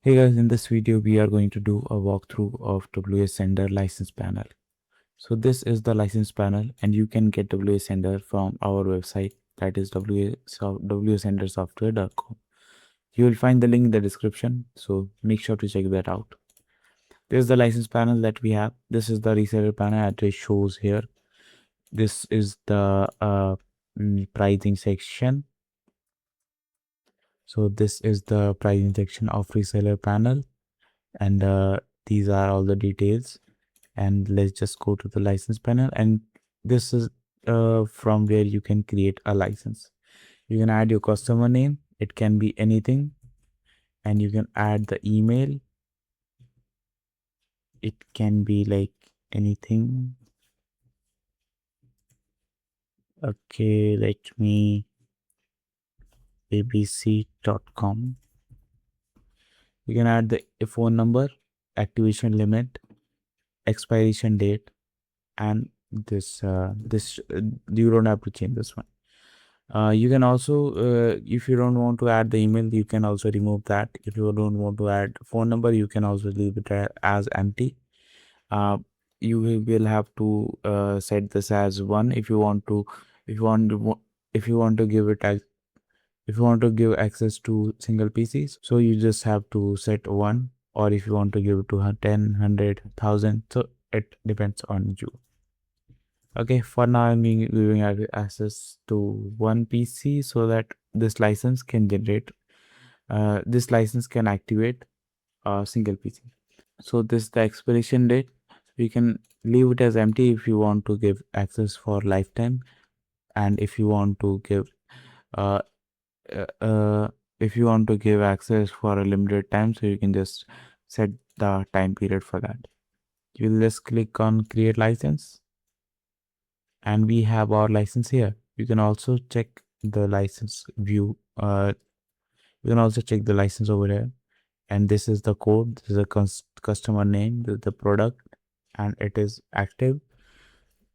Hey guys, in this video we are going to do a walkthrough of WASender license panel. So this is the license panel and you can get WASender from our website, that is wasendersoftware.com. You will find the link in the description, so make sure to check that out. This is the license panel that we have. This is the reseller panel address shows here. This is the pricing section. So this is the pricing section of reseller panel, and these are all the details. And let's just go to the license panel, and this is from where you can create a license. You can add your customer name, it can be anything, and you can add the email, it can be like anything. Okay, let me abc.com. You can add the phone number, activation limit, expiration date, and this you don't have to change this one. You can also, if you don't want to add the email, you can also remove that. If you don't want to add phone number, you can also leave it as empty. You will have to set this as 1 if you want to, if you want to give it as, if you want to give access to single PCs, so you just have to set 1, or if you want to give it to 10, 100, 1000, so it depends on you. Okay, for now I'm giving access to one PC so that this license can generate, this license can activate a single PC. So this is the expiration date. You can leave it as empty if you want to give access for lifetime, and if you want to give uh, if you want to give access for a limited time, so you can just set the time period for that. You will just click on create license, and we have our license here. You can also check the license view. You can also check the license over here, and this is the code. This is a customer name, the product, and it is active.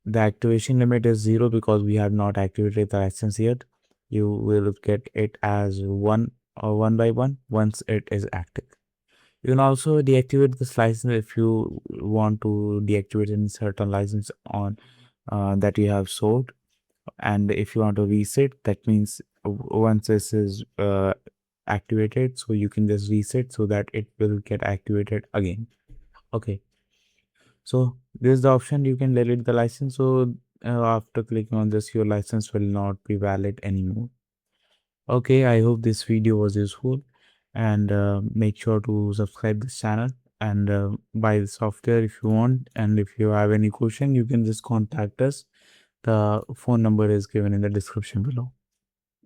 The activation limit is 0 because we have not activated the license yet. You will get it as 1 or 1 by 1 once it is active. You can also deactivate this license if you want to deactivate any certain license on that you have sold. And if you want to reset, that means once this is activated, so you can just reset so that it will get activated again. Okay, so this is the option. You can delete the license, so after clicking on this, your license will not be valid anymore. Okay, I hope this video was useful, and make sure to subscribe this channel and buy the software if you want. And if you have any question, you can just contact us. The phone number is given in the description below.